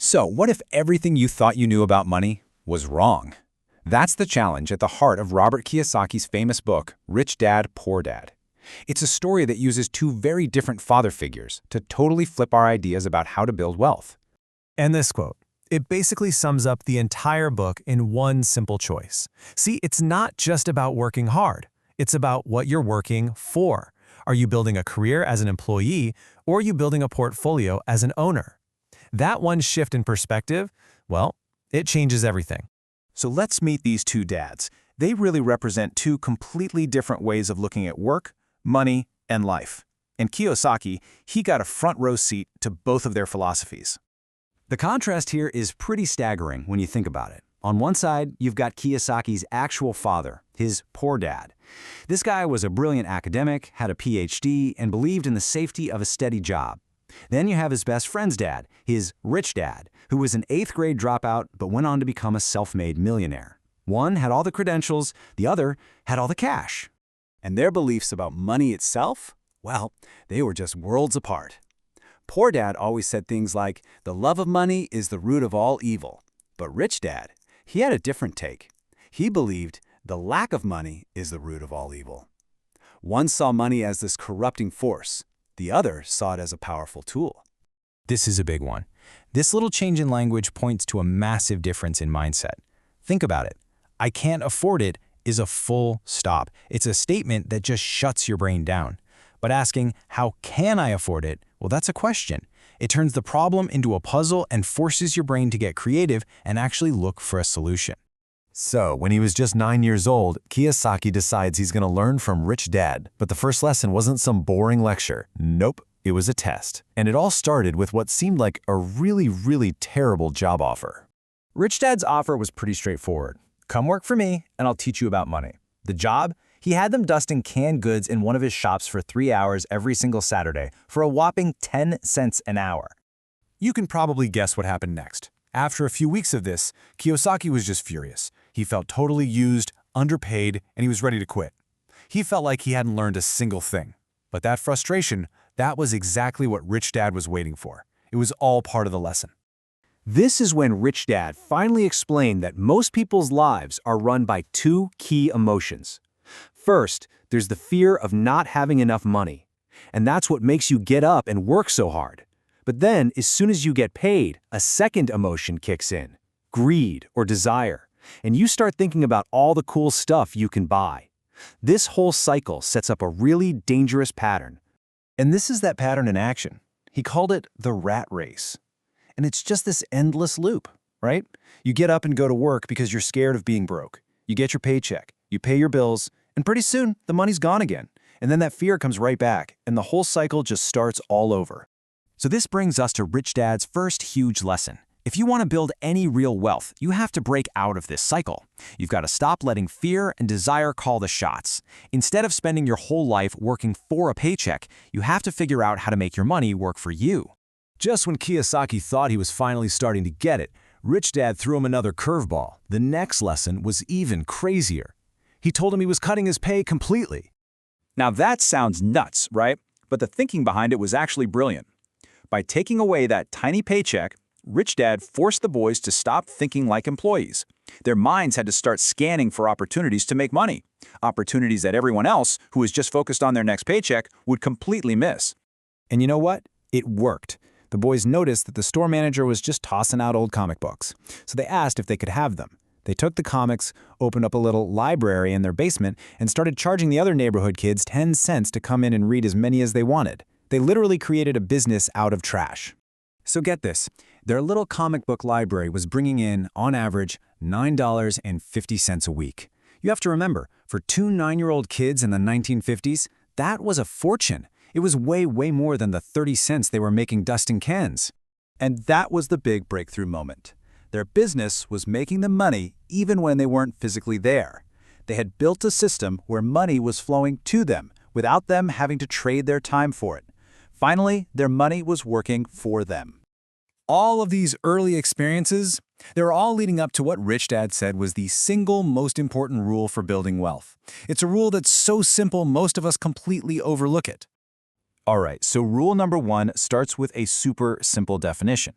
So, what if everything you thought you knew about money was wrong? That's the challenge at the heart of Robert Kiyosaki's famous book, Rich Dad, Poor Dad. It's a story that uses two very different father figures to totally flip our ideas about how to build wealth. And this quote, it basically sums up the entire book in one simple choice. See, it's not just about working hard. It's about what you're working for. Are you building a career as an employee, or are you building a portfolio as an owner? That one shift in perspective, well, it changes everything. So let's meet these two dads. They really represent two completely different ways of looking at work, money, and life. And Kiyosaki, he got a front row seat to both of their philosophies. The contrast here is pretty staggering when you think about it. On one side, you've got Kiyosaki's actual father, his poor dad. This guy was a brilliant academic, had a PhD, and believed in the safety of a steady job. Then you have his best friend's dad, his rich dad, who was an 8th grade dropout but went on to become a self-made millionaire. One had all the credentials, the other had all the cash. And their beliefs about money itself? Well, they were just worlds apart. Poor Dad always said things like, the love of money is the root of all evil. But Rich Dad, he had a different take. He believed the lack of money is the root of all evil. One saw money as this corrupting force. The other saw it as a powerful tool. This is a big one. This little change in language points to a massive difference in mindset. Think about it. I can't afford it is a full stop. It's a statement that just shuts your brain down. But asking, how can I afford it? Well, that's a question. It turns the problem into a puzzle and forces your brain to get creative and actually look for a solution. So, when he was just 9 years old, Kiyosaki decides he's going to learn from Rich Dad. But the first lesson wasn't some boring lecture. Nope, it was a test. And it all started with what seemed like a really terrible job offer. Rich Dad's offer was pretty straightforward. Come work for me, and I'll teach you about money. The job? He had them dusting canned goods in one of his shops for 3 hours every single Saturday for a whopping 10 cents an hour. You can probably guess what happened next. After a few weeks of this, Kiyosaki was just furious. He felt totally used, underpaid, and he was ready to quit. He felt like he hadn't learned a single thing. But that frustration, that was exactly what Rich Dad was waiting for. It was all part of the lesson. This is when Rich Dad finally explained that most people's lives are run by two key emotions. First, there's the fear of not having enough money. And that's what makes you get up and work so hard. But then, as soon as you get paid, a second emotion kicks in, greed or desire, and you start thinking about all the cool stuff you can buy. This whole cycle sets up a really dangerous pattern. And this is that pattern in action. He called it the rat race. And it's just this endless loop, right? You get up and go to work because you're scared of being broke. You get your paycheck, you pay your bills, and pretty soon the money's gone again. And then that fear comes right back, and the whole cycle just starts all over. So this brings us to Rich Dad's first huge lesson. If you want to build any real wealth, you have to break out of this cycle. You've got to stop letting fear and desire call the shots. Instead of spending your whole life working for a paycheck, you have to figure out how to make your money work for you. Just when Kiyosaki thought he was finally starting to get it, Rich Dad threw him another curveball. The next lesson was even crazier. He told him he was cutting his pay completely. Now that sounds nuts, right? But the thinking behind it was actually brilliant. By taking away that tiny paycheck, Rich Dad forced the boys to stop thinking like employees. Their minds had to start scanning for opportunities to make money, opportunities that everyone else who was just focused on their next paycheck would completely miss. And you know what? It worked. The boys noticed that the store manager was just tossing out old comic books, so they asked if they could have them. They took the comics, opened up a little library in their basement, and started charging the other neighborhood kids 10 cents to come in and read as many as they wanted. They literally created a business out of trash. So get this, their little comic book library was bringing in, on average, $9.50 a week. You have to remember, for two 9-year-old kids in the 1950s, that was a fortune. It was way more than the 30 cents they were making dusting cans. And that was the big breakthrough moment. Their business was making them money even when they weren't physically there. They had built a system where money was flowing to them without them having to trade their time for it. Finally, their money was working for them. All of these early experiences, they're all leading up to what Rich Dad said was the single most important rule for building wealth. It's a rule that's so simple most of us completely overlook it. All right, so rule number 1 starts with a super simple definition.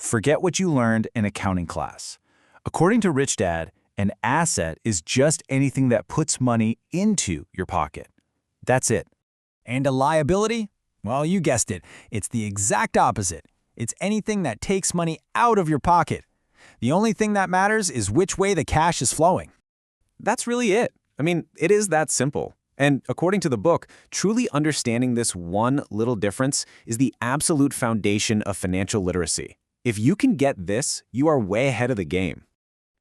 Forget what you learned in accounting class. According to Rich Dad, an asset is just anything that puts money into your pocket. That's it. And a liability? Well, you guessed it. It's the exact opposite. It's anything that takes money out of your pocket. The only thing that matters is which way the cash is flowing. That's really it. I mean, it is that simple. And according to the book, truly understanding this one little difference is the absolute foundation of financial literacy. If you can get this, you are way ahead of the game.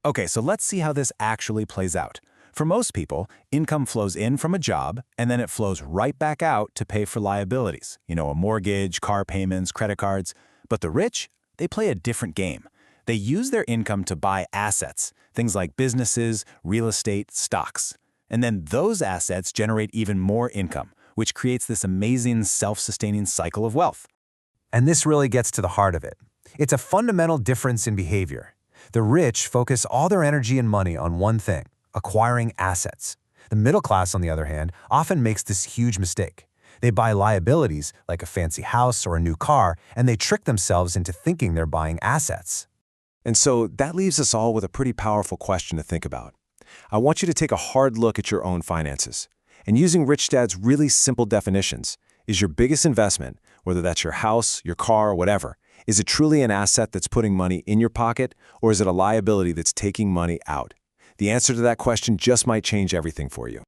Okay, so let's see how this actually plays out. For most people, income flows in from a job, and then it flows right back out to pay for liabilities. A mortgage, car payments, credit cards. But the rich, they play a different game. They use their income to buy assets, things like businesses, real estate, stocks. And then those assets generate even more income, which creates this amazing self-sustaining cycle of wealth. And this really gets to the heart of it. It's a fundamental difference in behavior. The rich focus all their energy and money on one thing, acquiring assets. The middle class, on the other hand, often makes this huge mistake. They buy liabilities, like a fancy house or a new car, and they trick themselves into thinking they're buying assets. And so that leaves us all with a pretty powerful question to think about. I want you to take a hard look at your own finances. And using Rich Dad's really simple definitions, is your biggest investment, whether that's your house, your car, or whatever, is it truly an asset that's putting money in your pocket, or is it a liability that's taking money out? The answer to that question just might change everything for you.